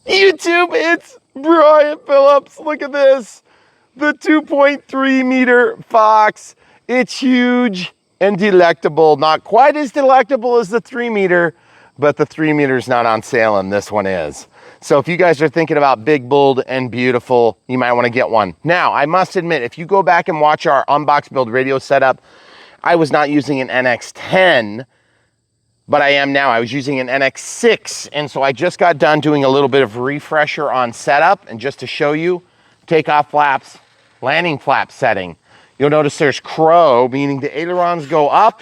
YouTube, it's Brian Phillips. Look at this. The 2.3 meter Fox. It's huge and delectable. Not quite as delectable as the 3 meter, but the 3 meter is not on sale and this one is. So if you guys are thinking about big, bold, and beautiful, you might want to get one. Now, I must admit, if you go back and watch our Unbox Build radio setup, I was not using an NX10, but I am now. I was using an NX6, and so I just got done doing a little bit of refresher on setup, and just to show you, takeoff flaps, landing flap setting. You'll notice there's crow, meaning the ailerons go up,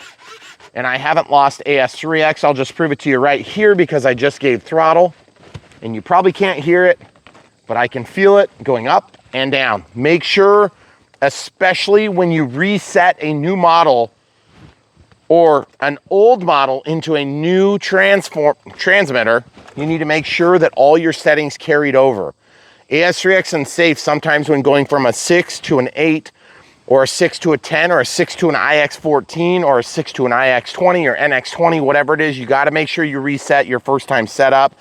and I haven't lost AS3X. I'll just prove it to you right here because I just gave throttle, and you probably can't hear it, but I can feel it going up and down. Make sure, especially when you reset a new model or an old model into a new transmitter, you need to make sure that all your settings carried over. AS3X and safe sometimes when going from a 6 to an 8, or a 6 to a 10, or a 6 to an IX14, or a 6 to an IX20 or NX20, whatever it is, you gotta make sure you reset your first time setup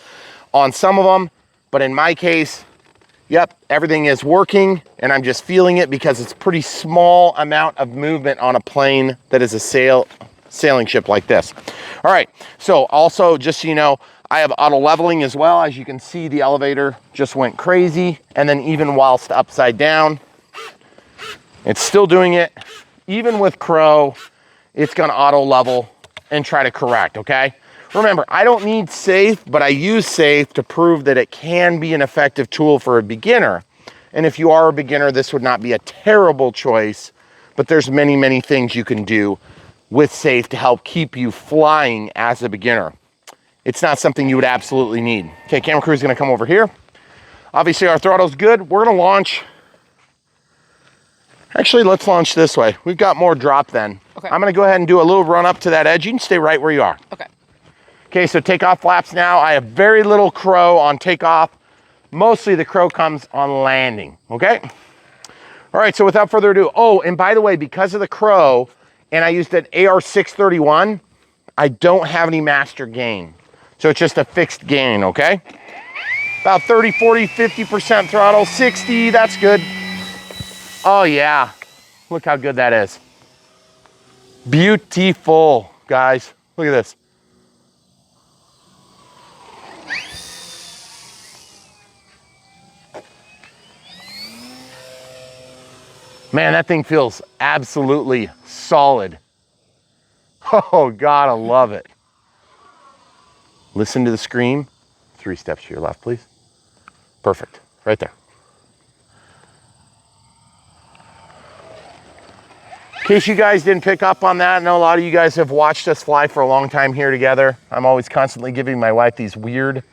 on some of them. But in my case, yep, everything is working and I'm just feeling it because it's a pretty small amount of movement on a plane that is a sailing ship like this. All right, so also just so you know, I have auto leveling as well. As you can see, the elevator just went crazy. And then even whilst upside down, it's still doing it. Even with crow, it's gonna auto level and try to correct, okay? Remember, I don't need safe, but I use safe to prove that it can be an effective tool for a beginner. And if you are a beginner, this would not be a terrible choice, but there's many, many things you can do with safe to help keep you flying as a beginner. It's not something you would absolutely need. Okay, camera crew is gonna come over here. Obviously our throttle's good. We're gonna launch. Actually, let's launch this way. We've got more drop then. Okay. I'm gonna go ahead and do a little run up to that edge. You can stay right where you are. Okay. Okay, so takeoff flaps now. I have very little crow on takeoff. Mostly the crow comes on landing, okay? All right, so without further ado, oh, and by the way, because of the crow, and I used an AR631, I don't have any master gain. So it's just a fixed gain, okay? About 30, 40, 50% throttle, 60, that's good. Oh yeah, look how good that is. Beautiful, guys. Look at this. Man, that thing feels absolutely solid. Oh God, I love it. Listen to the scream. 3 steps to your left, please. Perfect, right there. In case you guys didn't pick up on that, I know a lot of you guys have watched us fly for a long time here together. I'm always constantly giving my wife these weird,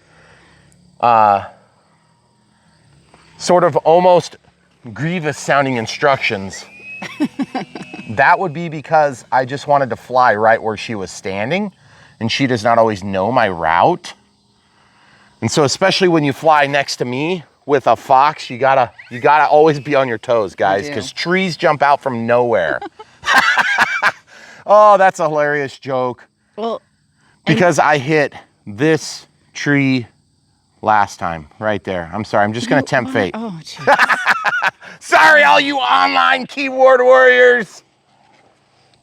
sort of almost grievous sounding instructions. That would be because I just wanted to fly right where she was standing, and she does not always know my route. And so especially when you fly next to me with a Fox, you gotta always be on your toes, guys, because trees jump out from nowhere. Oh, that's a hilarious joke. Well, because I hit this tree last time, right there. I'm sorry, I'm just gonna tempt fate. Oh, geez. Sorry, all you online keyboard warriors.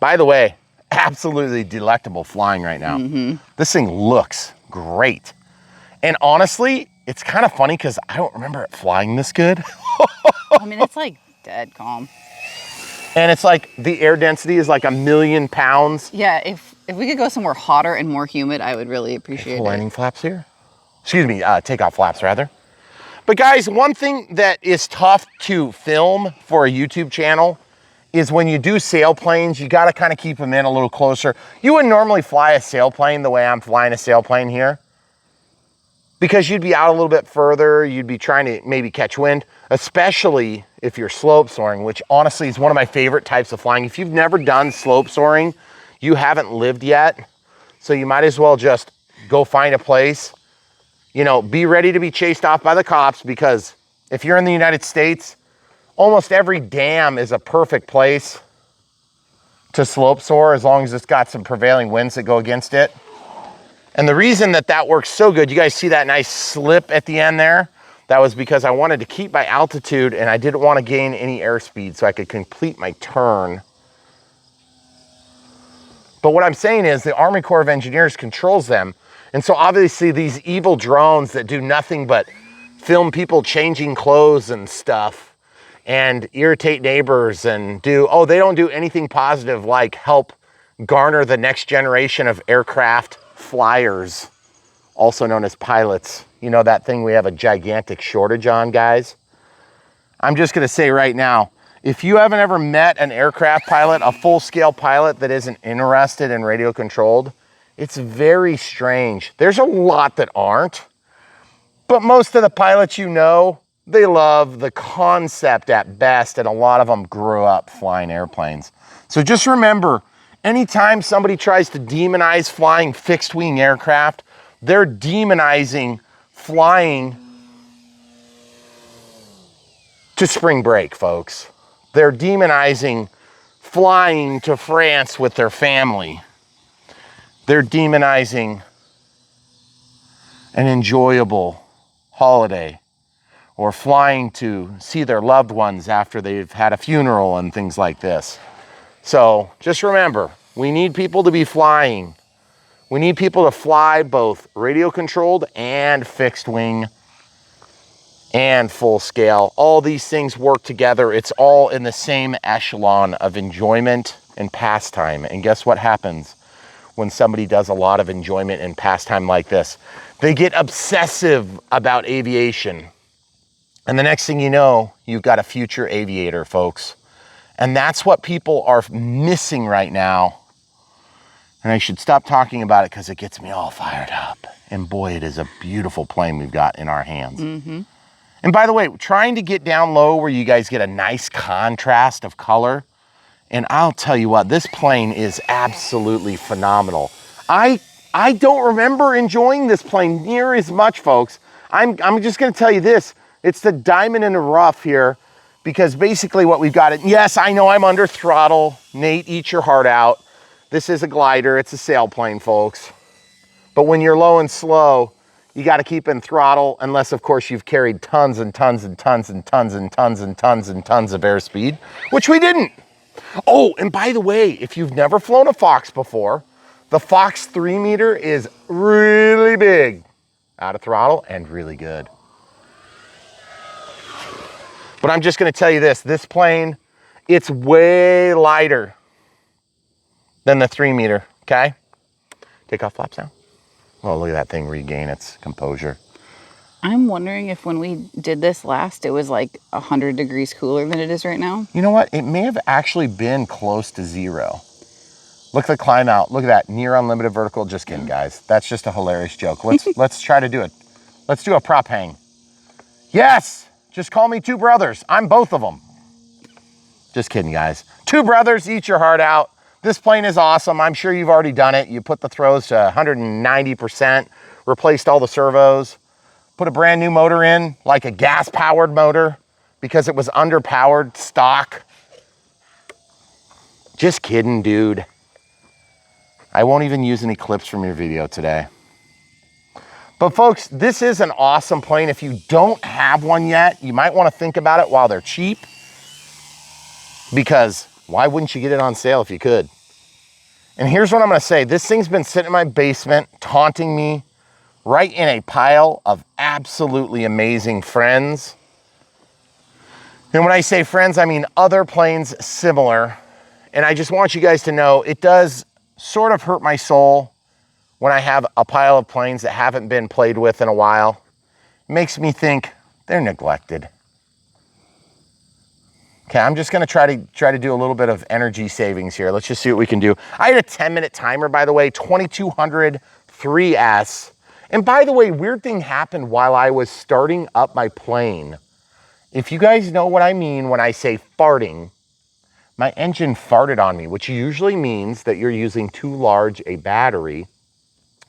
By the way, absolutely delectable flying right now. This thing looks great. And honestly, it's kind of funny because I don't remember it flying this good. I mean, it's like dead calm. And it's like the air density is like 1,000,000 pounds. Yeah, if we could go somewhere hotter and more humid, I would really appreciate it. Landing flaps here. Excuse me, takeoff flaps rather. But guys, one thing that is tough to film for a YouTube channel is when you do sailplanes, you gotta kind of keep them in a little closer. You wouldn't normally fly a sailplane the way I'm flying a sailplane here, because you'd be out a little bit further, you'd be trying to maybe catch wind, especially if you're slope soaring, which honestly is one of my favorite types of flying. If you've never done slope soaring, you haven't lived yet. So you might as well just go find a place, you know, be ready to be chased off by the cops, because if you're in the United States, almost every dam is a perfect place to slope soar as long as it's got some prevailing winds that go against it. And the reason that that works so good, you guys see that nice slip at the end there? That was because I wanted to keep my altitude and I didn't want to gain any airspeed so I could complete my turn. But what I'm saying is the Army Corps of Engineers controls them. And so obviously these evil drones that do nothing but film people changing clothes and stuff and irritate neighbors and they don't do anything positive like help garner the next generation of aircraft flyers, also known as pilots. You know that thing we have a gigantic shortage on, guys? I'm just gonna say right now, if you haven't ever met an aircraft pilot, a full-scale pilot that isn't interested in radio controlled, it's very strange. There's a lot that aren't, but most of the pilots they love the concept at best, and a lot of them grew up flying airplanes. So just remember, anytime somebody tries to demonize flying fixed-wing aircraft, they're demonizing flying to spring break, folks. They're demonizing flying to France with their family. They're demonizing an enjoyable holiday or flying to see their loved ones after they've had a funeral and things like this. So just remember, we need people to be flying. We need people to fly both radio controlled and fixed wing and full scale. All these things work together. It's all in the same echelon of enjoyment and pastime. And guess what happens when somebody does a lot of enjoyment and pastime like this? They get obsessive about aviation. And the next thing you know, you've got a future aviator, folks. And that's what people are missing right now. And I should stop talking about it because it gets me all fired up. And boy, it is a beautiful plane we've got in our hands. Mm-hmm. And by the way, trying to get down low where you guys get a nice contrast of color. And I'll tell you what, this plane is absolutely phenomenal. I don't remember enjoying this plane near as much, folks. I'm just gonna tell you this. It's the diamond in the rough here, because basically what we've got, yes, I know I'm under throttle. Nate, eat your heart out. This is a glider, it's a sailplane, folks. But when you're low and slow, you got to keep in throttle, unless of course you've carried tons and tons and tons and tons and tons and tons and tons of airspeed, which we didn't. Oh, and by the way, if you've never flown a Fox before, the Fox 3 meter is really big out of throttle and really good. But I'm just going to tell you this plane, it's way lighter than the 3 meter, okay? Take off flaps now. Oh, look at that thing regain its composure. I'm wondering if when we did this last, it was like 100 degrees cooler than it is right now. You know what? It may have actually been close to 0. Look at the climb out. Look at that, near unlimited vertical. Just kidding, guys. That's just a hilarious joke. Let's try to do it. Let's do a prop hang. Yes! Just call me two brothers. I'm both of them. Just kidding, guys. Two brothers, eat your heart out. This plane is awesome. I'm sure you've already done it. You put the throws to 190%, replaced all the servos, put a brand new motor in, like a gas-powered motor, because it was underpowered stock. Just kidding, dude. I won't even use any clips from your video today. But folks, this is an awesome plane. If you don't have one yet, you might want to think about it while they're cheap, because why wouldn't you get it on sale if you could? And here's what I'm gonna say. This thing's been sitting in my basement, taunting me, right in a pile of absolutely amazing friends. And when I say friends, I mean other planes similar. And I just want you guys to know, it does sort of hurt my soul when I have a pile of planes that haven't been played with in a while. It makes me think they're neglected. Okay, I'm just gonna try to do a little bit of energy savings here. Let's just see what we can do. I had a 10-minute timer, by the way, 2200 3S. And by the way, weird thing happened while I was starting up my plane. If you guys know what I mean when I say farting, my engine farted on me, which usually means that you're using too large a battery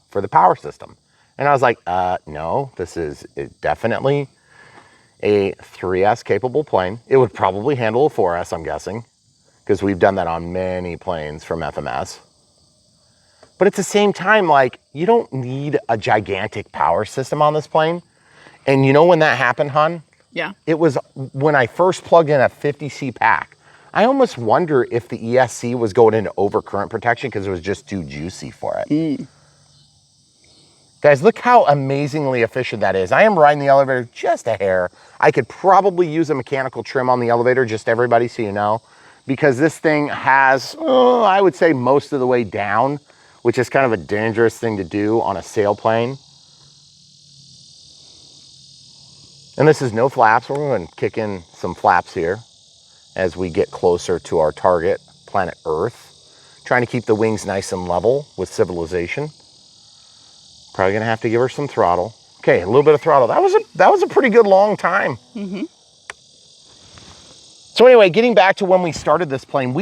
for the power system. And I was like, no, this is definitely a 3S capable plane. It would probably handle a 4S, I'm guessing, because we've done that on many planes from FMS. But at the same time, like, you don't need a gigantic power system on this plane. And you know when that happened, hon? Yeah. It was when I first plugged in a 50C pack. I almost wonder if the ESC was going into overcurrent protection because it was just too juicy for it. Guys, look how amazingly efficient that is. I am riding the elevator just a hair. I could probably use a mechanical trim on the elevator, just everybody so you know, because this thing has, I would say most of the way down, which is kind of a dangerous thing to do on a sailplane. And this is no flaps. We're going to kick in some flaps here as we get closer to our target, planet Earth. Trying to keep the wings nice and level with civilization. Probably going to have to give her some throttle. Okay, a little bit of throttle. That was a pretty good long time. So anyway, getting back to when we started this plane,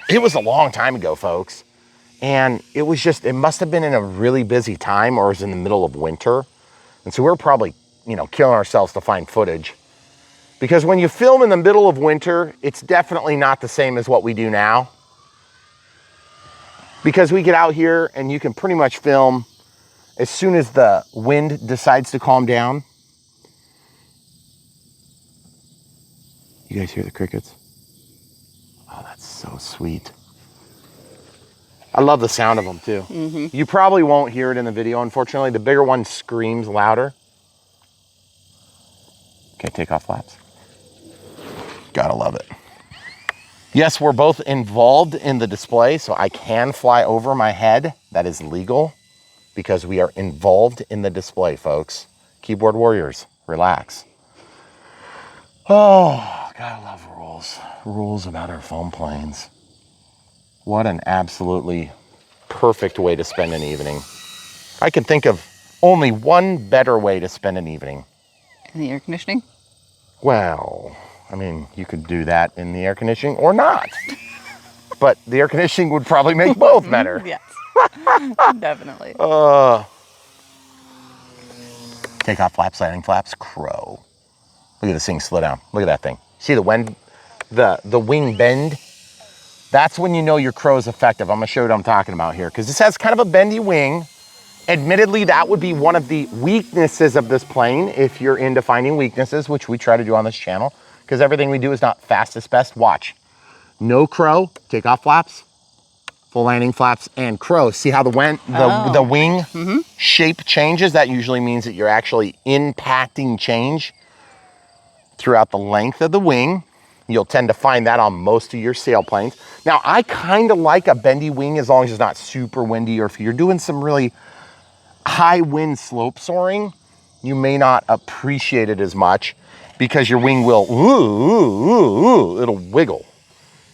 it was a long time ago, folks. And it was just, it must have been in a really busy time or it was in the middle of winter. And so we're probably, killing ourselves to find footage. Because when you film in the middle of winter, it's definitely not the same as what we do now. Because we get out here and you can pretty much film as soon as the wind decides to calm down. You guys hear the crickets? Oh, that's so sweet. I love the sound of them too. You probably won't hear it in the video, unfortunately. The bigger one screams louder. Okay, take off flaps. Gotta love it. Yes, we're both involved in the display, so I can fly over my head. That is legal because we are involved in the display, folks. Keyboard warriors, relax. Oh, gotta love rules. Rules about our foam planes. What an absolutely perfect way to spend an evening. I can think of only one better way to spend an evening. In the air conditioning? Well, I mean, you could do that in the air conditioning or not. But the air conditioning would probably make both better. Yes. Definitely. Take off flaps, landing flaps, crow. Look at this thing slow down. Look at that thing. See the wind, the wing bend? That's when you know your crow is effective. I'm gonna show you what I'm talking about here because this has kind of a bendy wing. Admittedly, that would be one of the weaknesses of this plane if you're into finding weaknesses, which we try to do on this channel because everything we do is not fastest best. Watch. No crow, take off flaps, full landing flaps, and crow. See how the wing shape changes? That usually means that you're actually impacting change throughout the length of the wing. You'll tend to find that on most of your sailplanes. Now, I kind of like a bendy wing as long as it's not super windy, or if you're doing some really high wind slope soaring, you may not appreciate it as much because your wing will, it'll wiggle.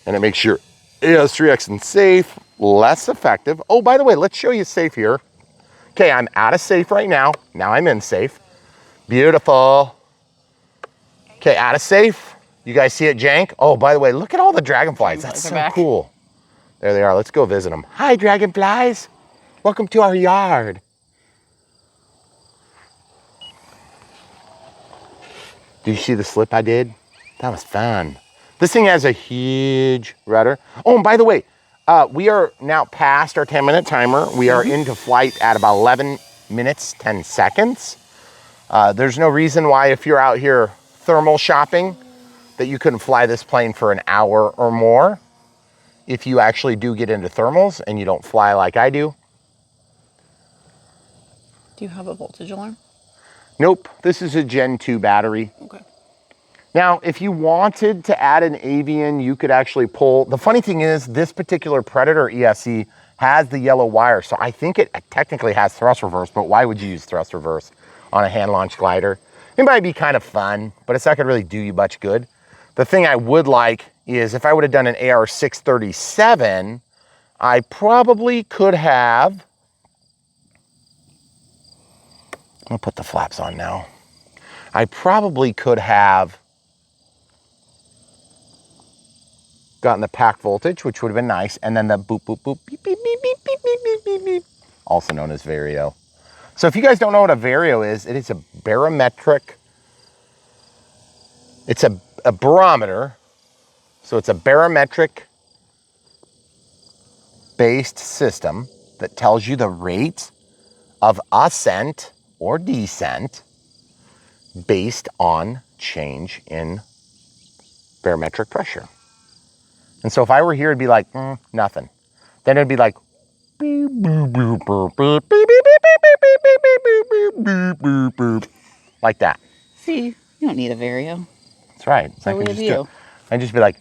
And it makes your AS3X and safe less effective. Oh, by the way, let's show you safe here. Okay, I'm out of safe right now. Now I'm in safe. Beautiful. Okay, out of safe. You guys see it jank? Oh, by the way, look at all the dragonflies. That's so cool. There they are. Let's go visit them. Hi, dragonflies. Welcome to our yard. Did you see the slip I did? That was fun. This thing has a huge rudder. Oh, and by the way, we are now past our 10-minute timer. We are into flight at about 11 minutes, 10 seconds. There's no reason why if you're out here thermal shopping that you couldn't fly this plane for an hour or more if you actually do get into thermals and you don't fly like I do. Do you have a voltage alarm? Nope, this is a Gen 2 battery. Okay. Now, if you wanted to add an avian, you could actually pull. The funny thing is, this particular Predator ESC has the yellow wire, so I think it technically has thrust reverse, but why would you use thrust reverse on a hand-launched glider? It might be kind of fun, but it's not gonna really do you much good. The thing I would like is if I would have done an AR-637, I probably could have, I'm gonna put the flaps on now. I probably could have gotten the pack voltage, which would have been nice, and then the boop, boop, boop, beep, beep, beep, beep, beep, beep, beep, beep, beep, also known as Vario. So if you guys don't know what a Vario is, it is a barometric, it's a barometer, so it's a barometric based system that tells you the rate of ascent or descent based on change in barometric pressure. And so if I were here, it'd be like, nothing. Then it'd be like, like that. See, you don't need a Vario. That's right. So we have you. I'd just be like,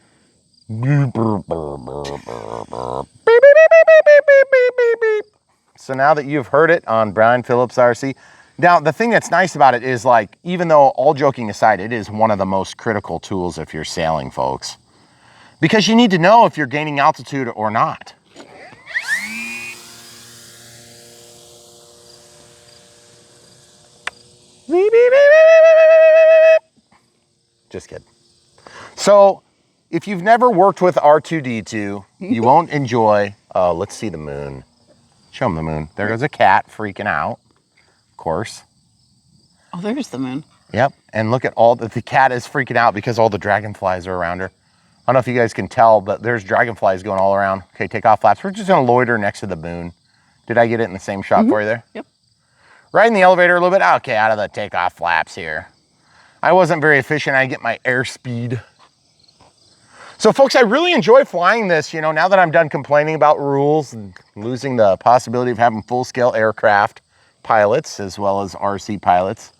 so now that you've heard it on Brian Phillips RC, now the thing that's nice about it is, like, even though, all joking aside, it is one of the most critical tools if you're sailing, folks, because you need to know if you're gaining altitude or not. Just kidding. So if you've never worked with R2D2, you won't enjoy, let's see the moon. Show them the moon. There goes a cat freaking out, of course. Oh, there's the moon. Yep, and look at all the cat is freaking out because all the dragonflies are around her. I don't know if you guys can tell, but there's dragonflies going all around. Okay, take off flaps. We're just gonna loiter next to the moon. Did I get it in the same shot for you there? Yep. Right in the elevator a little bit. Okay, out of the takeoff flaps here. I wasn't very efficient. I get my airspeed. So folks, I really enjoy flying this, you know, now that I'm done complaining about rules and losing the possibility of having full-scale aircraft pilots as well as RC pilots.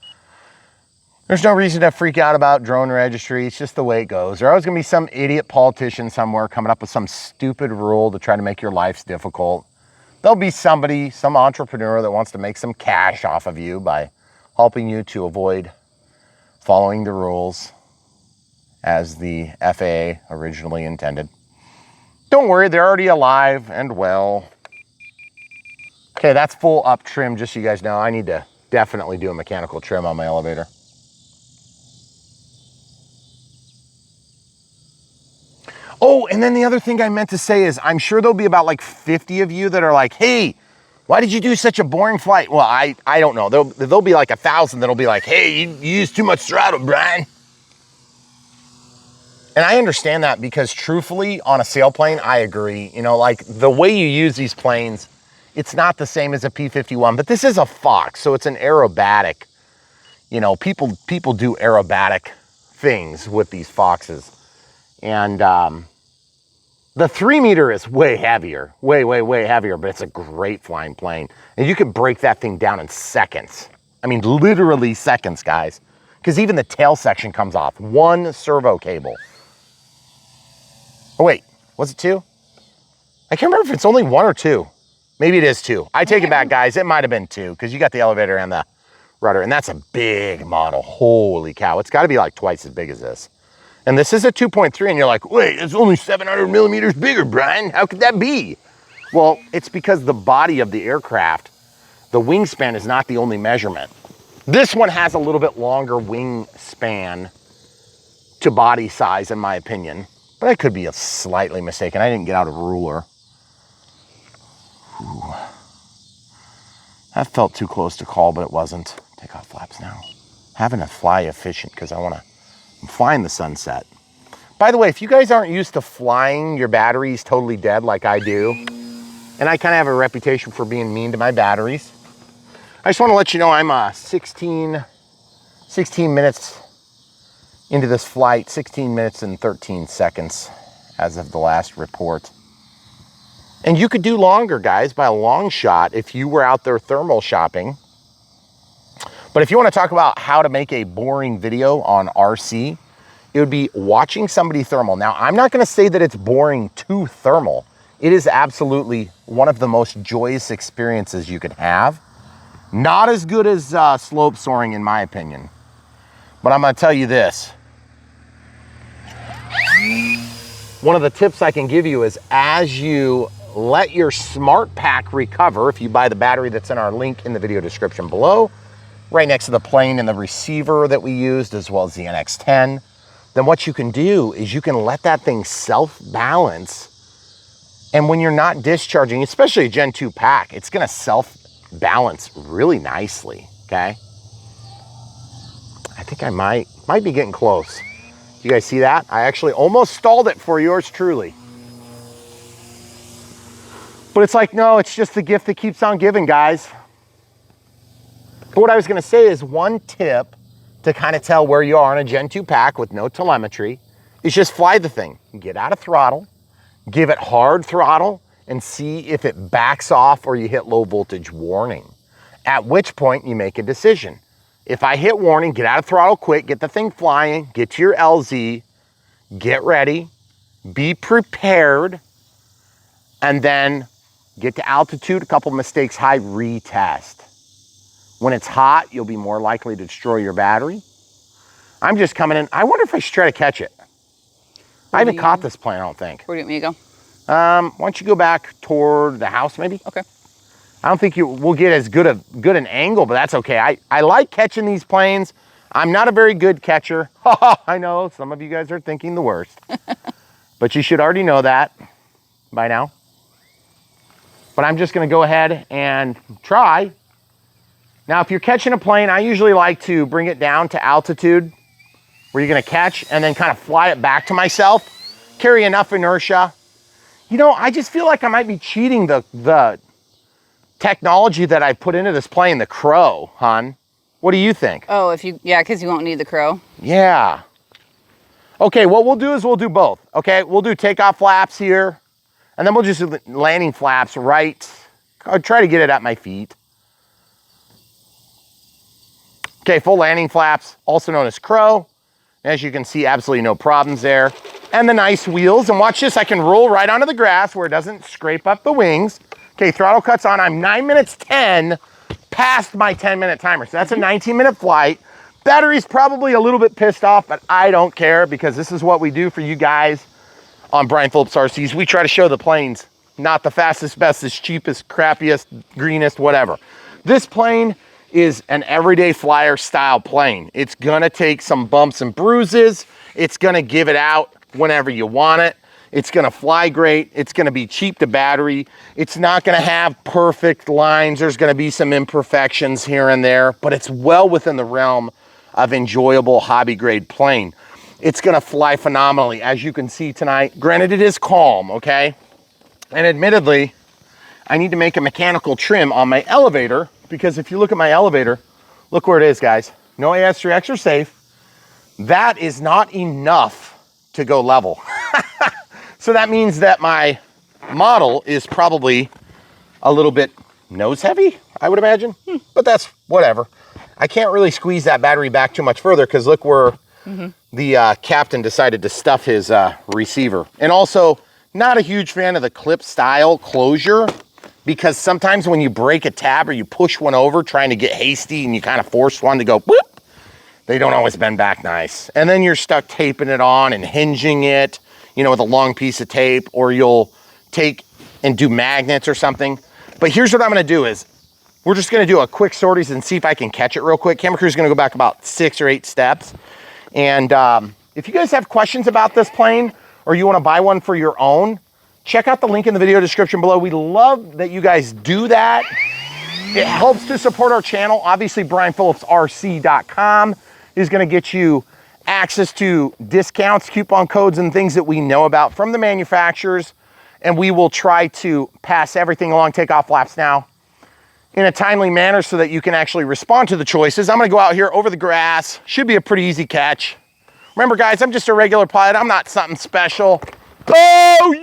There's no reason to freak out about drone registry. It's just the way it goes. There's always gonna be some idiot politician somewhere coming up with some stupid rule to try to make your lives difficult. There'll be somebody, some entrepreneur that wants to make some cash off of you by helping you to avoid following the rules as the FAA originally intended. Don't worry, they're already alive and well. Okay, that's full up trim, just so you guys know. I need to definitely do a mechanical trim on my elevator. Oh, and then the other thing I meant to say is I'm sure there'll be about like 50 of you that are like, hey, why did you do such a boring flight? Well, I don't know. There'll be like 1,000 that'll be like, hey, you used too much throttle, Brian. And I understand that because truthfully, on a sailplane, I agree. You know, like the way you use these planes, it's not the same as a P-51, but this is a Fox, so it's an aerobatic. You know, people do aerobatic things with these Foxes. And the 3 meter is way heavier, way heavier, but it's a great flying plane. And you can break that thing down in seconds. I mean, literally seconds, guys. Because even the tail section comes off. One servo cable. Oh wait, was it 2? I can't remember if it's only 1 or 2. Maybe it is 2. I take it back, guys. It might have been 2 because you got the elevator and the rudder, and that's a big model. Holy cow. It's got to be like twice as big as this. And this is a 2.3, and you're like, wait, it's only 700 millimeters bigger, Brian. How could that be? Well, it's because the body of the aircraft, the wingspan is not the only measurement. This one has a little bit longer wingspan to body size, in my opinion. But I could be slightly mistaken. I didn't get out a ruler. Ooh. That felt too close to call, but it wasn't. Take off flaps now. Having to fly efficient because I'm flying the Sunset. By the way, if you guys aren't used to flying your batteries totally dead like I do, and I kind of have a reputation for being mean to my batteries, I just want to let you know I'm 16 minutes into this flight, 16 minutes and 13 seconds as of the last report. And you could do longer, guys, by a long shot if you were out there thermal shopping. But if you want to talk about how to make a boring video on RC, it would be watching somebody thermal. Now, I'm not going to say that it's boring to thermal. It is absolutely one of the most joyous experiences you can have. Not as good as slope soaring, in my opinion. But I'm going to tell you this. One of the tips I can give you is as you let your smart pack recover, if you buy the battery that's in our link in the video description below, right next to the plane and the receiver that we used, as well as the NX10, then what you can do is you can let that thing self-balance. And when you're not discharging, especially a Gen 2 pack, it's gonna self-balance really nicely, okay? I think I might be getting close. You guys see that? I actually almost stalled it for yours truly. But it's like, no, it's just the gift that keeps on giving, guys. But what I was gonna say is one tip to kind of tell where you are on a Gen 2 pack with no telemetry is just fly the thing. Get out of throttle, give it hard throttle, and see if it backs off or you hit low voltage warning. At which point you make a decision. If I hit warning, get out of throttle quick, get the thing flying, get to your LZ, get ready, be prepared, and then get to altitude, a couple mistakes high, retest. When it's hot, you'll be more likely to destroy your battery. I'm just coming in. I wonder if I should try to catch it. I haven't caught this plane, I don't think. Where do you want me to go? Why don't you go back toward the house maybe? Okay. I don't think we'll get as good an angle, but that's okay. I like catching these planes. I'm not a very good catcher. I know some of you guys are thinking the worst, but you should already know that by now. But I'm just gonna go ahead and try. Now, if you're catching a plane, I usually like to bring it down to altitude where you're gonna catch and then kind of fly it back to myself, carry enough inertia. You know, I just feel like I might be cheating the technology that I put into this plane, the Crow, hon. What do you think? Oh, yeah, because you won't need the Crow. Yeah. Okay, what we'll do is we'll do both, okay? We'll do takeoff flaps here, and then we'll just do landing flaps right. I'll try to get it at my feet. Okay, full landing flaps, also known as Crow. As you can see, absolutely no problems there. And the nice wheels, and watch this, I can roll right onto the grass where it doesn't scrape up the wings. Okay, throttle cuts on, I'm 9 minutes 10 past my 10-minute timer. So that's a 19-minute flight. Battery's probably a little bit pissed off, but I don't care because this is what we do for you guys on Brian Phillips RCs. We try to show the planes, not the fastest, bestest, cheapest, crappiest, greenest, whatever. This plane is an everyday flyer style plane. It's gonna take some bumps and bruises. It's gonna give it out whenever you want it. It's gonna fly great. It's gonna be cheap to battery. It's not gonna have perfect lines. There's gonna be some imperfections here and there, but it's well within the realm of enjoyable hobby grade plane. It's gonna fly phenomenally, as you can see tonight. Granted, it is calm, okay? And admittedly, I need to make a mechanical trim on my elevator because if you look at my elevator, look where it is, guys. No AS3X or safe. That is not enough to go level. So that means that my model is probably a little bit nose heavy, I would imagine, but that's whatever. I can't really squeeze that battery back too much further because look where the captain decided to stuff his receiver. And also, not a huge fan of the clip style closure because sometimes when you break a tab or you push one over trying to get hasty and you kind of force one to go whoop, they don't always bend back nice. And then you're stuck taping it on and hinging it, you know, with a long piece of tape, or you'll take and do magnets or something. But here's what I'm gonna do is, we're just gonna do a quick sorties and see if I can catch it real quick. Camera crew's gonna go back about 6 or 8 steps. And if you guys have questions about this plane or you wanna buy one for your own, check out the link in the video description below. We love that you guys do that. It helps to support our channel. Obviously, BrianPhillipsRC.com is gonna get you access to discounts, coupon codes, and things that we know about from the manufacturers. And we will try to pass everything along, takeoff flaps now, in a timely manner so that you can actually respond to the choices. I'm gonna go out here over the grass. Should be a pretty easy catch. Remember guys, I'm just a regular pilot. I'm not something special. Oh,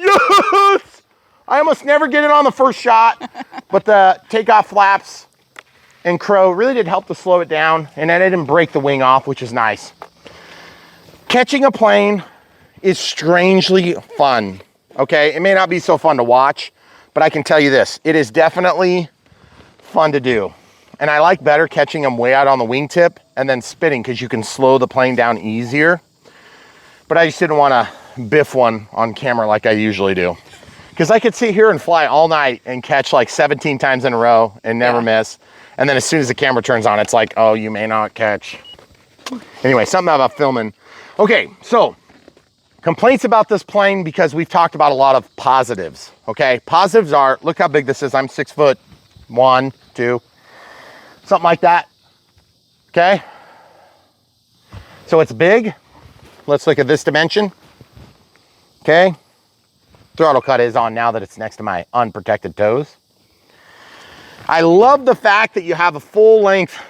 yes! I almost never get it on the first shot, but the takeoff flaps and Crow really did help to slow it down, and I didn't break the wing off, which is nice. Catching a plane is strangely fun, okay? It may not be so fun to watch, but I can tell you this, it is definitely fun to do. And I like better catching them way out on the wingtip and then spinning because you can slow the plane down easier. But I just didn't want to biff one on camera like I usually do. Because I could sit here and fly all night and catch like 17 times in a row and never miss. And then as soon as the camera turns on, it's like, oh, you may not catch. Anyway, something about filming. Okay, so complaints about this plane because we've talked about a lot of positives, okay? Positives are, look how big this is. I'm 6'1", 2", something like that, okay? So it's big. Let's look at this dimension, okay? Throttle cut is on now that it's next to my unprotected toes. I love the fact that you have a full length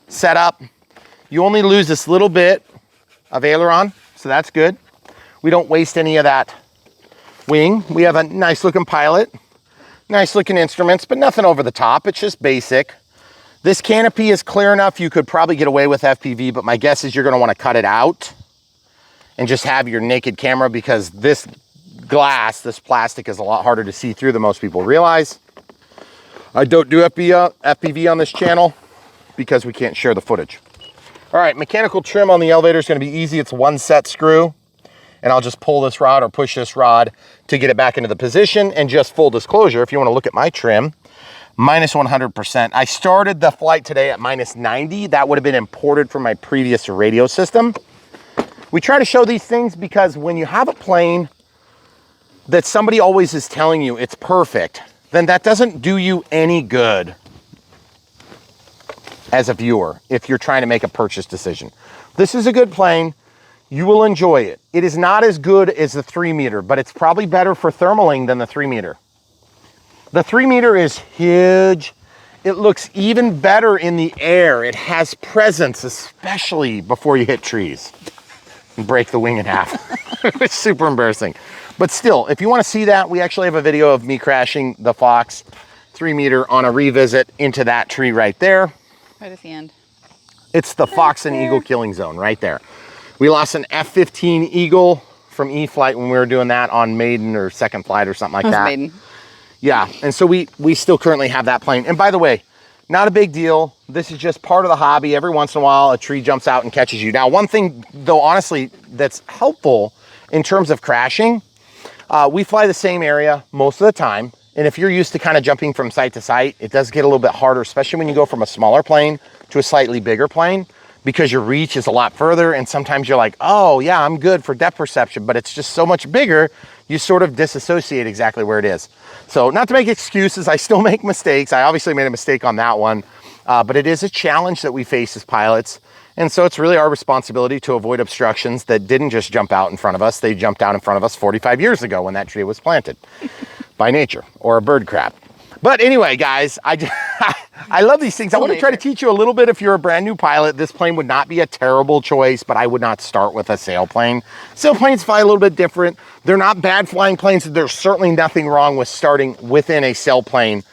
setup. You only lose this little bit of aileron, so that's good. We don't waste any of that wing. We have a nice looking pilot, nice looking instruments, but nothing over the top. It's just basic. This canopy is clear enough you could probably get away with FPV, but my guess is you're gonna wanna cut it out and just have your naked camera, because this glass, this plastic, is a lot harder to see through than most people realize. I don't do FPV on this channel because we can't share the footage. All right, mechanical trim on the elevator is gonna be easy. It's one set screw, and I'll just pull this rod or push this rod to get it back into the position. And just full disclosure, if you wanna look at my trim, minus 100%. I started the flight today at minus 90. That would have been imported from my previous radio system. We try to show these things because when you have a plane that somebody always is telling you it's perfect, then that doesn't do you any good as a viewer if you're trying to make a purchase decision. This is a good plane. You will enjoy it. It is not as good as the 3 meter, but it's probably better for thermaling than the 3 meter. The 3 meter is huge. It looks even better in the air. It has presence, especially before you hit trees and break the wing in half. It's super embarrassing. But still, if you want to see that, we actually have a video of me crashing the Fox 3 meter on a revisit into that tree right there. Right at the end. It's the Fox and Eagle killing zone right there. We lost an F-15 Eagle from E-Flight when we were doing that on maiden or second flight or something like that. Maiden. Yeah, and so we still currently have that plane. And by the way, not a big deal. This is just part of the hobby. Every once in a while, a tree jumps out and catches you. Now, one thing, though, honestly, that's helpful in terms of crashing, we fly the same area most of the time. And if you're used to kind of jumping from site to site, it does get a little bit harder, especially when you go from a smaller plane to a slightly bigger plane, because your reach is a lot further. And sometimes you're like, oh yeah, I'm good for depth perception, but it's just so much bigger, you sort of disassociate exactly where it is. So not to make excuses, I still make mistakes. I obviously made a mistake on that one, but it is a challenge that we face as pilots. And so it's really our responsibility to avoid obstructions that didn't just jump out in front of us. They jumped out in front of us 45 years ago when that tree was planted by nature or a bird crap. But anyway, guys, I love these things. I want to try to teach you a little bit. If you're a brand new pilot, this plane would not be a terrible choice, but I would not start with a sailplane. Sailplanes fly a little bit different. They're not bad flying planes. There's certainly nothing wrong with starting within a sailplane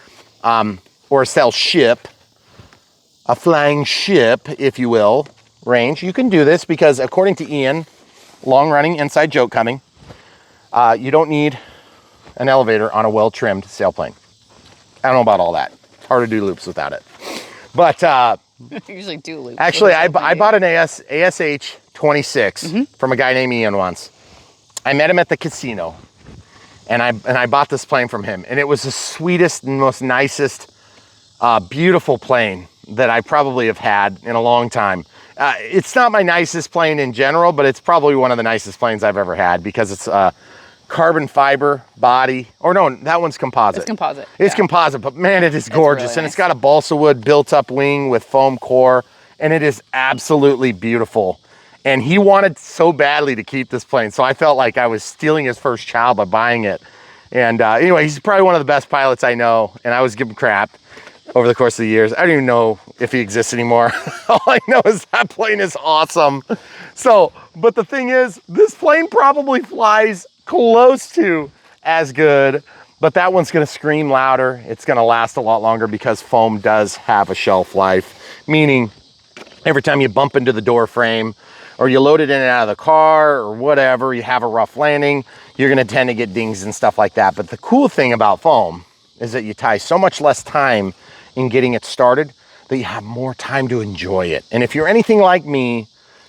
or a sail ship, a flying ship, if you will, range. You can do this because according to Ian, long-running inside joke coming, you don't need an elevator on a well-trimmed sailplane. I don't know about all that. Hard to do loops without it. But I usually do loops. actually, I bought an ASH 26 from a guy named Ian once. I met him at the casino, and I bought this plane from him, and it was the sweetest and most nicest, beautiful plane that I probably have had in a long time. It's not my nicest plane in general, but it's probably one of the nicest planes I've ever had because it's carbon fiber body, or no, that one's composite. It's composite. It's composite, but man, it is gorgeous. Really And nice. it's got a balsa wood built up wing with foam core, and it is absolutely beautiful. And he wanted so badly to keep this plane, so I felt like I was stealing his first child by buying it. And anyway, he's probably one of the best pilots I know, and I was giving crap over the course of the years. I don't even know if he exists anymore. All I know is that plane is awesome. So, but the thing is, this plane probably flies close to as good, but that one's gonna scream louder. It's gonna last a lot longer because foam does have a shelf life, meaning every time you bump into the door frame or you load it in and out of the car or whatever, you have a rough landing, you're gonna tend to get dings and stuff like that. But the cool thing about foam is that you tie so much less time in getting it started that you have more time to enjoy it. And if you're anything like me,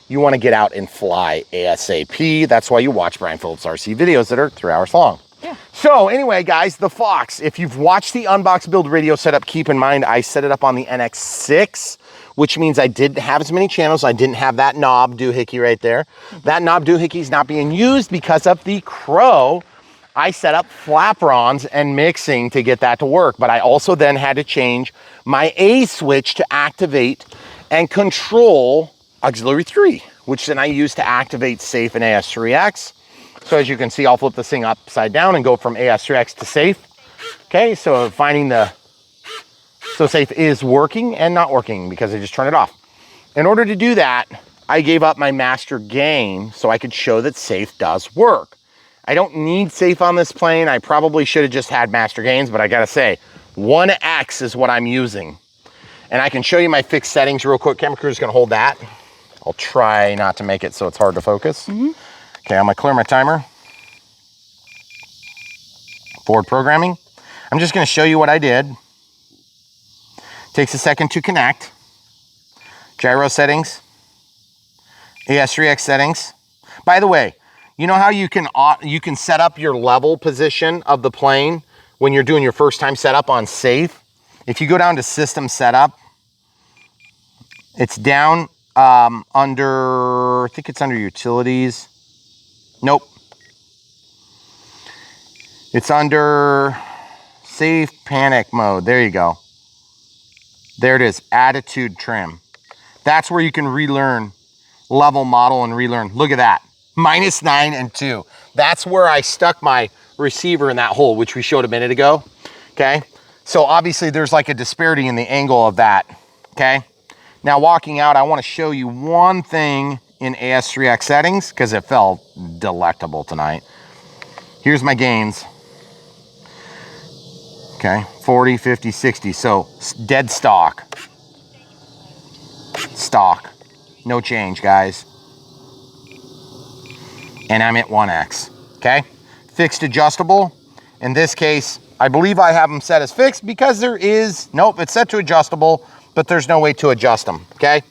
you want to get out and fly ASAP. That's why you watch Brian Phillips RC videos that are 3 hours long. Yeah. So anyway, guys, the Fox, if you've watched the Unbox Build radio setup, keep in mind, I set it up on the NX6, which means I didn't have as many channels. I didn't have that knob doohickey right there. That knob doohickey is not being used because of the Crow. I set up flaperons and mixing to get that to work, but I also then had to change my A switch to activate and control auxiliary 3, which then I use to activate safe and AS3X. So as you can see, I'll flip this thing upside down and go from AS3X to safe. Okay, so so safe is working and not working because I just turned it off. In order to do that, I gave up my master gain so I could show that safe does work. I don't need safe on this plane. I probably should have just had master gains, but I gotta say, 1X is what I'm using. And I can show you my fixed settings real quick. Camera crew's gonna hold that. I'll try not to make it so it's hard to focus. Okay, I'm gonna clear my timer. Forward programming. I'm just gonna show you what I did. Takes a second to connect. Gyro settings. AS3X settings. By the way, you know how you can set up your level position of the plane when you're doing your first time setup on safe? If you go down to system setup, it's down under, I think it's under utilities. Nope. It's under safe panic mode. There you go. There it is, attitude trim. That's where you can relearn level model and relearn. Look at that, -9 and 2. That's where I stuck my receiver in that hole, which we showed a minute ago, okay? So obviously there's like a disparity in the angle of that, okay? Now walking out, I wanna show you one thing in AS3X settings because it felt delectable tonight. Here's my gains. Okay, 40, 50, 60, so dead stock. Stock, no change, guys. And I'm at 1X, okay? Fixed adjustable. In this case, I believe I have them set as fixed because there is, nope, it's set to adjustable, but there's no way to adjust them, okay?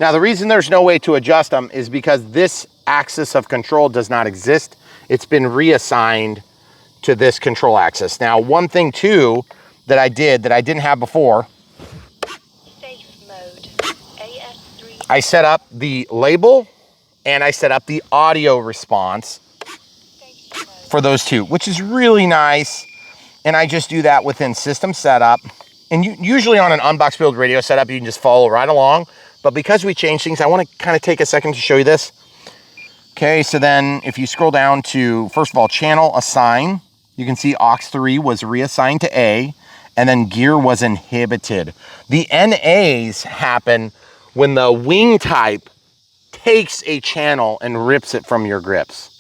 Now, the reason there's no way to adjust them is because this axis of control does not exist. It's been reassigned to this control axis. Now, one thing too that I did that I didn't have before, Safe mode. AS3. I set up the label and I set up the audio response for those two, which is really nice. And I just do that within system setup. And usually on an unbox build radio setup, you can just follow right along. But because we changed things, I want to kind of take a second to show you this. Okay, so then if you scroll down to, first of all, channel assign, you can see aux3 was reassigned to A, and then gear was inhibited. The NAs happen when the wing type takes a channel and rips it from your grips.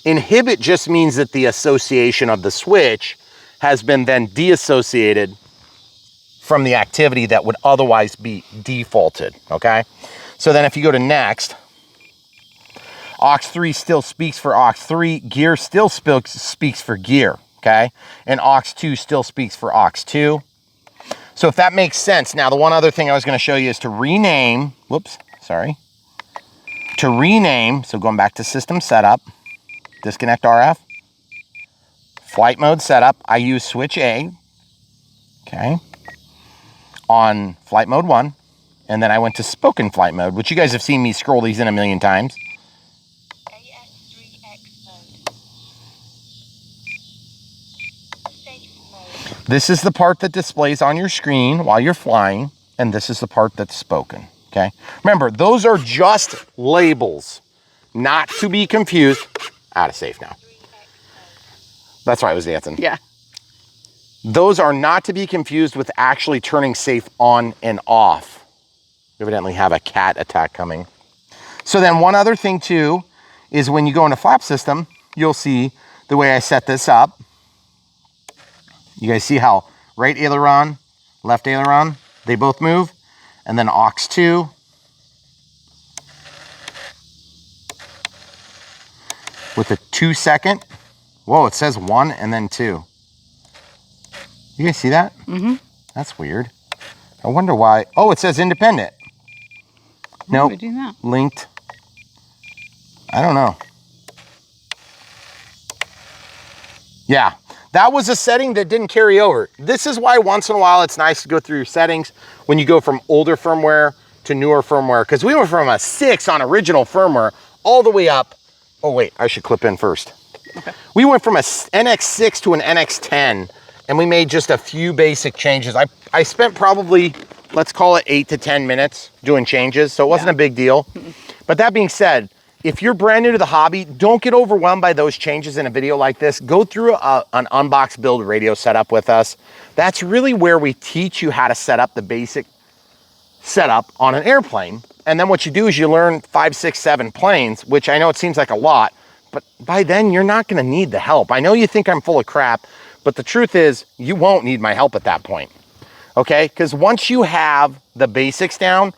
Inhibit just means that the association of the switch has been then deassociated from the activity that would otherwise be defaulted, okay? So then if you go to next, aux3 still speaks for aux3, gear still speaks for gear, okay? And aux2 still speaks for aux2. So if that makes sense, now the one other thing I was gonna show you is to rename, whoops, sorry. To rename, so going back to system setup, disconnect RF, flight mode setup, I use switch A, okay, on flight mode 1, and then I went to spoken flight mode, which you guys have seen me scroll these in a million times. AS3X mode. Safe mode. This is the part that displays on your screen while you're flying, and this is the part that's spoken, okay? Remember, those are just labels, not to be confused. Out of safe now. That's why I was dancing. Yeah. Those are not to be confused with actually turning safe on and off. We evidently have a cat attack coming. So then one other thing too, is when you go into flap system, you'll see the way I set this up. You guys see how right aileron, left aileron, they both move. And then aux2. With a 2-second. Whoa, it says 1 and then 2. You guys see that? Mm-hmm. That's weird. I wonder why. Oh, it says independent. Nope. Nope. Do that? Linked. I don't know. Yeah, that was a setting that didn't carry over. This is why once in a while it's nice to go through your settings when you go from older firmware to newer firmware, because we went from a 6 on original firmware all the way up. Oh wait, I should clip in first. Okay. We went from a NX6 to an NX10, and we made just a few basic changes. I spent probably, let's call it 8 to 10 minutes doing changes, so it wasn't a big deal. But that being said, if you're brand new to the hobby, don't get overwhelmed by those changes in a video like this. Go through an unbox build radio setup with us. That's really where we teach you how to set up the basic setup on an airplane. And then what you do is you learn 5, 6, 7 planes, which I know it seems like a lot, but by then you're not gonna need the help. I know you think I'm full of crap, but the truth is you won't need my help at that point, okay? Because once you have the basics down,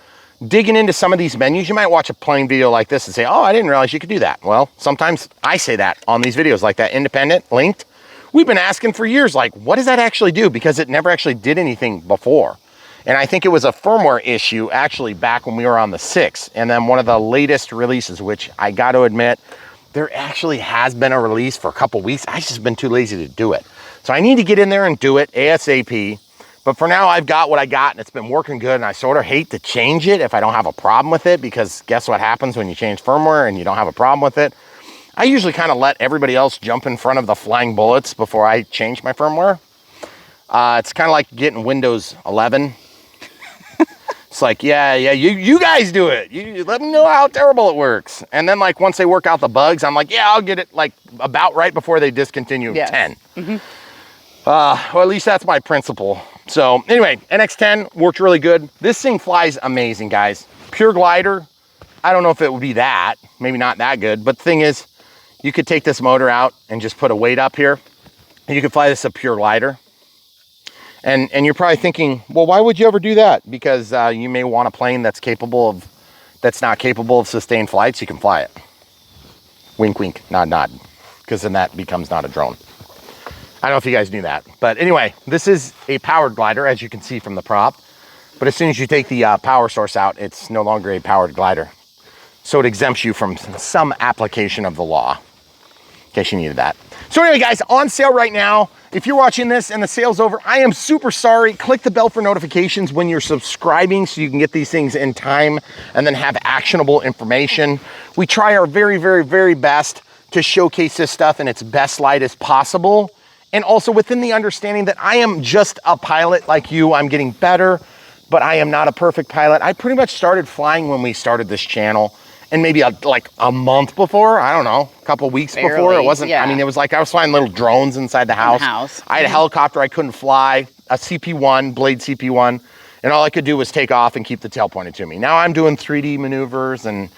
digging into some of these menus, you might watch a plane video like this and say, oh, I didn't realize you could do that. Well, sometimes I say that on these videos like that independent linked. We've been asking for years, like, what does that actually do? Because it never actually did anything before. And I think it was a firmware issue actually back when we were on the 6. And then one of the latest releases, which I got to admit, there actually has been a release for a couple weeks. I've just been too lazy to do it. So I need to get in there and do it ASAP. But for now, I've got what I got and it's been working good. And I sort of hate to change it if I don't have a problem with it, because guess what happens when you change firmware and you don't have a problem with it? I usually kind of let everybody else jump in front of the flying bullets before I change my firmware. It's kind of like getting Windows 11. It's like, yeah, you guys do it. You let me know how terrible it works. And then like once they work out the bugs, I'm like, yeah, I'll get it like about right before they discontinue 10. Well, at least that's my principle. So anyway, NX10 worked really good. This thing flies amazing, guys. Pure glider. I don't know if it would be that, maybe not that good, but the thing is, you could take this motor out and just put a weight up here and you could fly this a pure glider. And you're probably thinking, well, why would you ever do that? Because you may want a plane that's not capable of sustained flights. You can fly it. Wink, wink, nod, nod. Because then that becomes not a drone. I don't know if you guys knew that. But anyway, this is a powered glider, as you can see from the prop. But as soon as you take the power source out, it's no longer a powered glider. So it exempts you from some application of the law, in case you needed that. So anyway, guys, on sale right now. If you're watching this and the sale's over, I am super sorry. Click the bell for notifications when you're subscribing so you can get these things in time and then have actionable information. We try our very, very, very best to showcase this stuff in its best light as possible. And also within the understanding that I am just a pilot like you. I'm getting better, but I am not a perfect pilot. I pretty much started flying when we started this channel. And maybe like a month before, I don't know, a couple weeks before. It wasn't, I mean, it was like I was flying little drones inside the house. I had a helicopter I couldn't fly, a CP1, Blade CP1, and all I could do was take off and keep the tail pointed to me. Now I'm doing 3D maneuvers and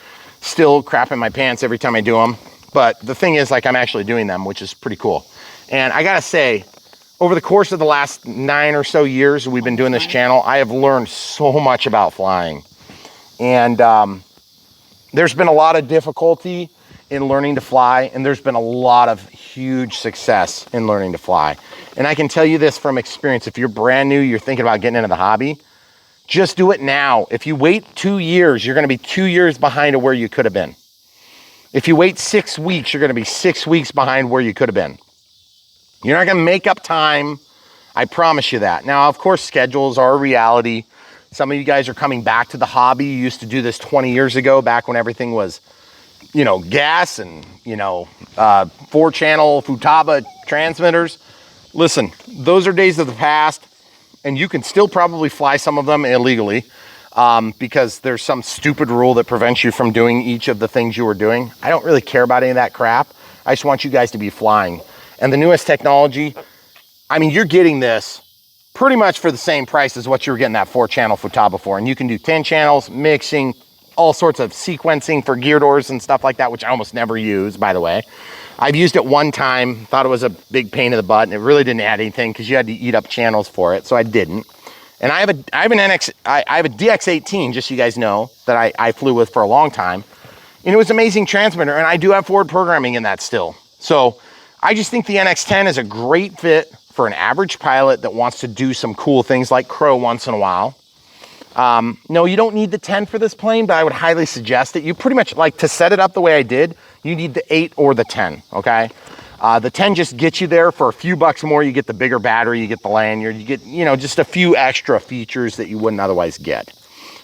still crapping my pants every time I do them. But the thing is, like, I'm actually doing them, which is pretty cool. And I gotta say, over the course of the last 9 or so years we've been doing this channel, I have learned so much about flying. And there's been a lot of difficulty in learning to fly, and there's been a lot of huge success in learning to fly. And I can tell you this from experience, if you're brand new, you're thinking about getting into the hobby, just do it now. If you wait 2 years, you're gonna be 2 years behind of where you could have been. If you wait 6 weeks, you're gonna be 6 weeks behind where you could have been. You're not gonna make up time, I promise you that. Now, of course, schedules are a reality. Some of you guys are coming back to the hobby. You used to do this 20 years ago, back when everything was, you know, gas and, you know, 4-channel Futaba transmitters. Listen, those are days of the past, and you can still probably fly some of them illegally because there's some stupid rule that prevents you from doing each of the things you were doing. I don't really care about any of that crap. I just want you guys to be flying. And the newest technology, I mean, you're getting this pretty much for the same price as what you were getting that 4-channel Futaba for. And you can do 10 channels, mixing, all sorts of sequencing for gear doors and stuff like that, which I almost never use, by the way. I've used it one time, thought it was a big pain in the butt, and it really didn't add anything because you had to eat up channels for it, so I didn't. And I have a DX18, just so you guys know, that I flew with for a long time. And it was an amazing transmitter, and I do have forward programming in that still. So I just think the NX10 is a great fit for an average pilot that wants to do some cool things like crow once in a while. No, you don't need the 10 for this plane, but I would highly suggest it. You pretty much, like, to set it up the way I did, you need the 8 or the 10, okay? The 10 just gets you there for a few bucks more. You get the bigger battery, you get the lanyard, you get, you know, just a few extra features that you wouldn't otherwise get,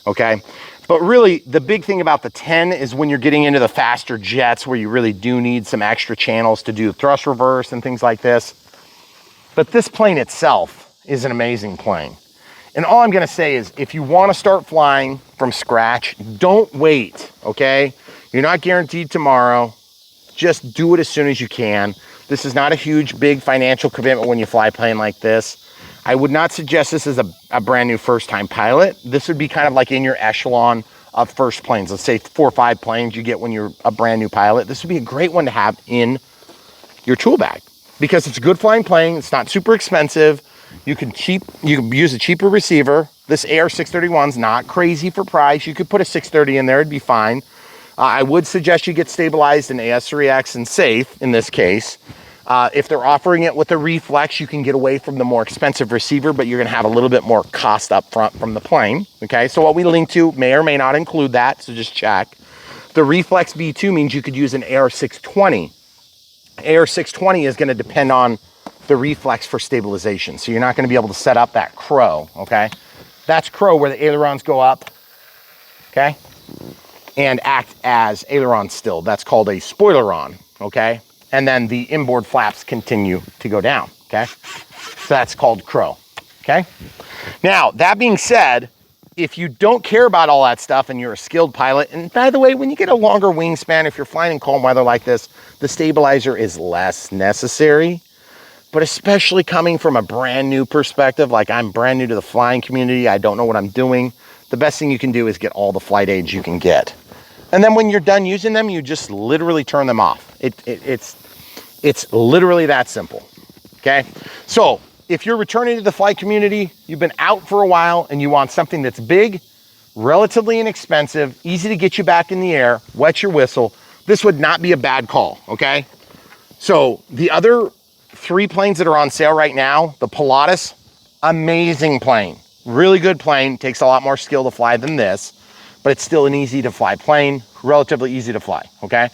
okay? But really, the big thing about the 10 is when you're getting into the faster jets where you really do need some extra channels to do thrust reverse and things like this. But this plane itself is an amazing plane. And all I'm gonna say is, if you wanna start flying from scratch, don't wait, okay? You're not guaranteed tomorrow. Just do it as soon as you can. This is not a huge, big financial commitment when you fly a plane like this. I would not suggest this as a brand new first-time pilot. This would be kind of like in your echelon of first planes. Let's say 4 or 5 planes you get when you're a brand new pilot. This would be a great one to have in your tool bag because it's a good flying plane. It's not super expensive. You can use a cheaper receiver. This AR631 is not crazy for price. You could put a 630 in there, it'd be fine. I would suggest you get stabilized in AS3X and safe in this case. If they're offering it with a reflex, you can get away from the more expensive receiver, but you're gonna have a little bit more cost up front from the plane, okay? So what we link to may or may not include that, so just check. The reflex B2 means you could use an AR620. AR620 is gonna depend on the reflex for stabilization. So you're not gonna be able to set up that crow, okay? That's crow where the ailerons go up, okay? And act as aileron still. That's called a spoileron, okay? And then the inboard flaps continue to go down, okay? So that's called crow, okay? Now, that being said, if you don't care about all that stuff and you're a skilled pilot, and by the way, when you get a longer wingspan, if you're flying in cold weather like this, the stabilizer is less necessary. But especially coming from a brand new perspective, like I'm brand new to the flying community, I don't know what I'm doing, the best thing you can do is get all the flight aids you can get. And then when you're done using them, you just literally turn them off. It's literally that simple, okay? So if you're returning to the flight community, you've been out for a while and you want something that's big, relatively inexpensive, easy to get you back in the air, wet your whistle, this would not be a bad call, okay? So the other 3 planes that are on sale right now, the Pilatus, amazing plane, really good plane, takes a lot more skill to fly than this, but it's still an easy to fly plane, relatively easy to fly, okay?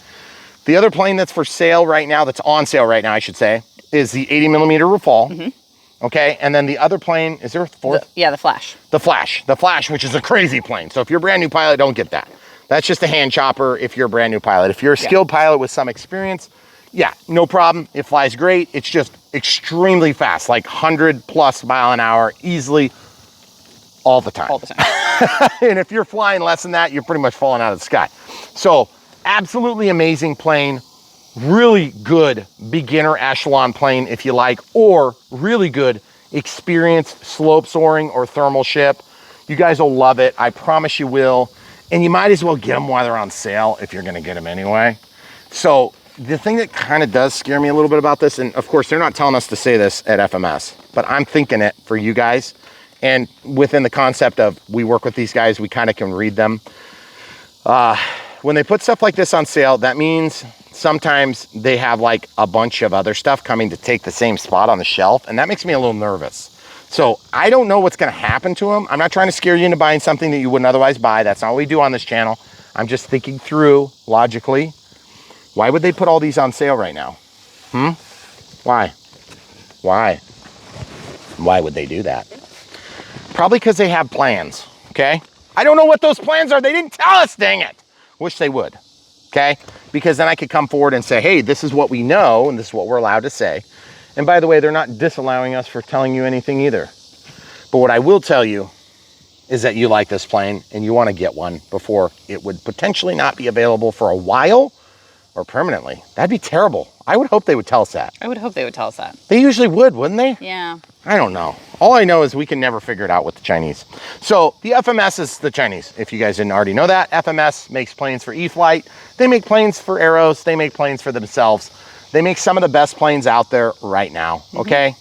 The other plane that's for sale right now, that's on sale right now, I should say, is the 80mm Rafale, okay? And then the other plane, is there a fourth? The Flash. The Flash, which is a crazy plane. So if you're a brand new pilot, don't get that. That's just a hand chopper if you're a brand new pilot. If you're a skilled pilot with some experience, yeah, no problem. It flies great. It's just extremely fast, like 100+ mile an hour, easily, all the time. All the time. And if you're flying less than that, you're pretty much falling out of the sky. So absolutely amazing plane, really good beginner echelon plane if you like, or really good experienced slope soaring or thermal ship. You guys will love it. I promise you will. And you might as well get them while they're on sale if you're gonna get them anyway. So the thing that kind of does scare me a little bit about this, and of course they're not telling us to say this at FMS, but I'm thinking it for you guys. And within the concept of we work with these guys, we kind of can read them. When they put stuff like this on sale, that means sometimes they have like a bunch of other stuff coming to take the same spot on the shelf. And that makes me a little nervous. So I don't know what's gonna happen to them. I'm not trying to scare you into buying something that you wouldn't otherwise buy. That's not what we do on this channel. I'm just thinking through logically. Why would they put all these on sale right now? Why? Why would they do that? Probably because they have plans, okay? I don't know what those plans are. They didn't tell us, dang it. Wish they would, okay? Because then I could come forward and say, hey, this is what we know and this is what we're allowed to say. And by the way, they're not disallowing us for telling you anything either. But what I will tell you is that you like this plane and you want to get one before it would potentially not be available for a while or permanently. That'd be terrible. I would hope they would tell us that. I would hope they would tell us that. They usually would, wouldn't they? Yeah. I don't know. All I know is we can never figure it out with the Chinese. So the FMS is the Chinese. If you guys didn't already know that, FMS makes planes for E-flite. They make planes for Aeros. They make planes for themselves. They make some of the best planes out there right now, okay?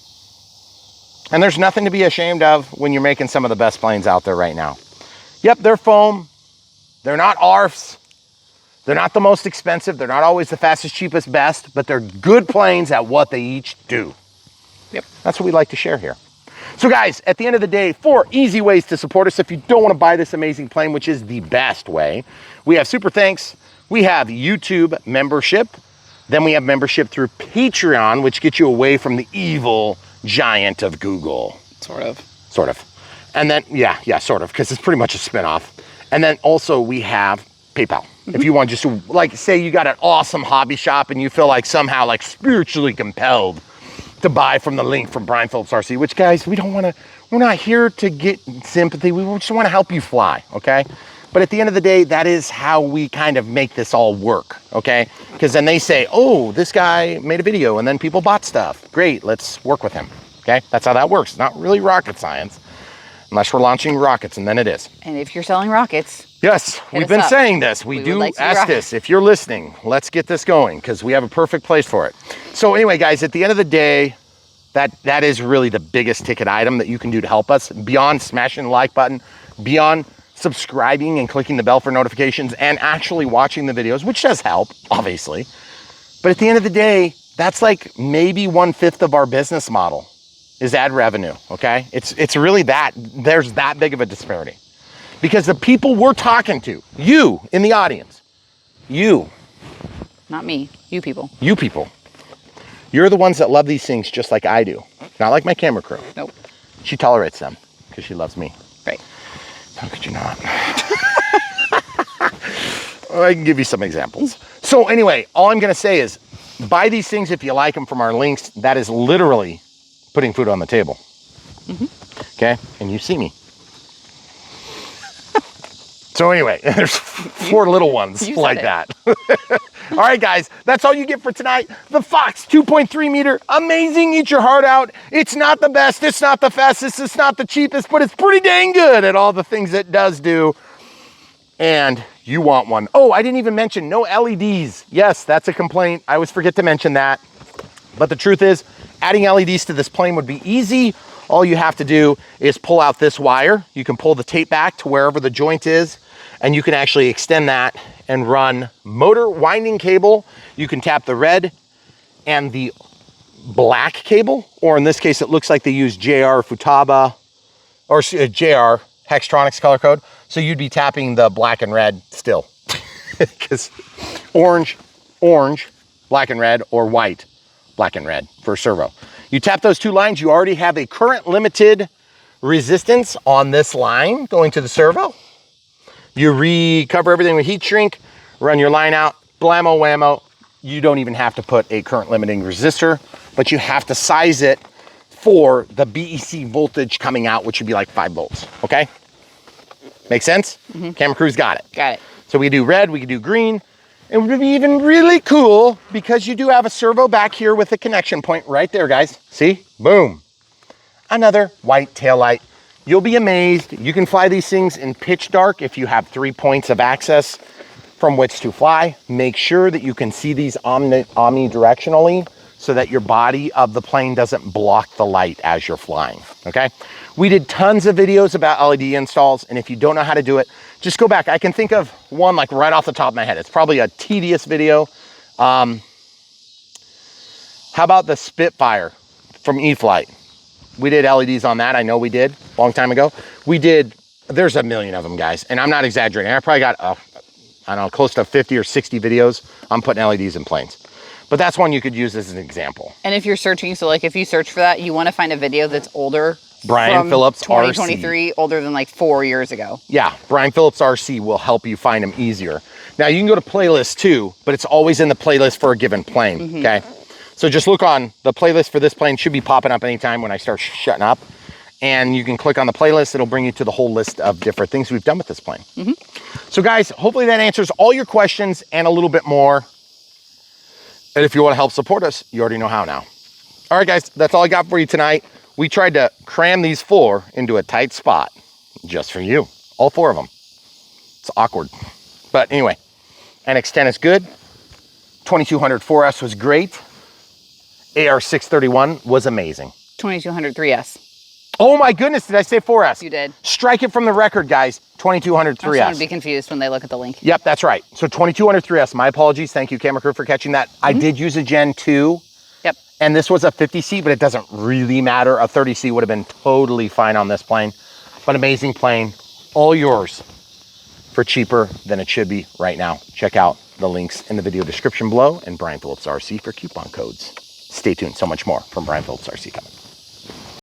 And there's nothing to be ashamed of when you're making some of the best planes out there right now. Yep, they're foam. They're not ARFs. They're not the most expensive. They're not always the fastest, cheapest, best, but they're good planes at what they each do. Yep. That's what we like to share here. So guys, at the end of the day, 4 easy ways to support us if you don't want to buy this amazing plane, which is the best way. We have Super Thanks. We have YouTube membership. Then we have membership through Patreon, which gets you away from the evil giant of Google. Sort of. Sort of. And then, yeah, sort of, because it's pretty much a spinoff. And then also we have PayPal. If you want just to, like, say you got an awesome hobby shop and you feel like somehow like spiritually compelled to buy from the link from Brian Phillips RC, which guys, we don't want to, we're not here to get sympathy. We just want to help you fly, okay? But at the end of the day, that is how we kind of make this all work, okay? Because then they say, oh, this guy made a video and then people bought stuff. Great, let's work with him, okay? That's how that works. It's not really rocket science, unless we're launching rockets, and then it is. And if you're selling rockets, yes, we've been saying this. We do ask this. If you're listening, let's get this going because we have a perfect place for it. So anyway, guys, at the end of the day, that is really the biggest ticket item that you can do to help us, beyond smashing the like button, beyond subscribing and clicking the bell for notifications and actually watching the videos, which does help, obviously. But at the end of the day, that's like maybe 1/5 of our business model is ad revenue, okay? It's really that, there's that big of a disparity. Because the people we're talking to, you in the audience, you. not me, you people. You people. You're the ones that love these things just like I do. Not like my camera crew. Nope. She tolerates them because she loves me. Right. How could you not? I can give you some examples. So anyway, all I'm going to say is buy these things if you like them from our links. That is literally putting food on the table. Okay? And you see me. So anyway, there's 4 little ones like that. All right, guys, that's all you get for tonight. The Fox 2.3 meter, amazing, eat your heart out. It's not the best, it's not the fastest, it's not the cheapest, but it's pretty dang good at all the things it does do. And you want one. Oh, I didn't even mention no LEDs. Yes, that's a complaint. I always forget to mention that. But the truth is, adding LEDs to this plane would be easy. All you have to do is pull out this wire. You can pull the tape back to wherever the joint is, and you can actually extend that and run motor winding cable. You can tap the red and the black cable, or in this case, it looks like they use JR Futaba, or JR Hextronics color code. So you'd be tapping the black and red still, because orange, black and red, or white, black and red for servo. You tap those 2 lines, you already have a current limited resistance on this line going to the servo. You recover everything with heat shrink, run your line out, blammo whammo. You don't even have to put a current limiting resistor, but you have to size it for the BEC voltage coming out, which would be like 5 volts, okay? Make sense? Camera crew's got it. Got it. So we can do red, we can do green. It would be even really cool because you do have a servo back here with a connection point right there, guys. See? Boom. Another white taillight. You'll be amazed. You can fly these things in pitch dark if you have 3 points of access from which to fly. Make sure that you can see these omnidirectionally so that your body of the plane doesn't block the light as you're flying, okay? We did tons of videos about LED installs, and if you don't know how to do it, just go back. I can think of one like right off the top of my head. It's probably a tedious video. How about the Spitfire from E-Flight? We did LEDs on that. I know we did a long time ago. We did, there's a million of them, guys, and I'm not exaggerating. I probably got, I don't know, close to 50 or 60 videos on putting LEDs in planes. But that's one you could use as an example. And if you're searching, so like if you search for that, you want to find a video that's older. Brian Phillips 2023, RC. older than like 4 years ago. Yeah, Brian Phillips RC will help you find them easier. Now you can go to playlists too, but it's always in the playlist for a given plane, okay? So just look on the playlist for this plane, should be popping up anytime when I start shutting up. And you can click on the playlist, it'll bring you to the whole list of different things we've done with this plane. So guys, hopefully that answers all your questions and a little bit more. And if you want to help support us, you already know how now. All right, guys, that's all I got for you tonight. We tried to cram these 4 into a tight spot just for you. All 4 of them. It's awkward. But anyway, NX10 is good. 2200 4S was great. AR631 was amazing. 2200 3S. Oh my goodness, did I say 4S? You did. Strike it from the record, guys. 2200 3S. I just want to be confused when they look at the link. Yep, that's right. So 2200 3S. My apologies. Thank you, camera crew, for catching that. I did use a Gen 2. Yep. And this was a 50C, but it doesn't really matter. A 30C would have been totally fine on this plane. But amazing plane. All yours for cheaper than it should be right now. Check out the links in the video description below and Brian Phillips RC for coupon codes. Stay tuned. So much more from Brian Phillips RC coming.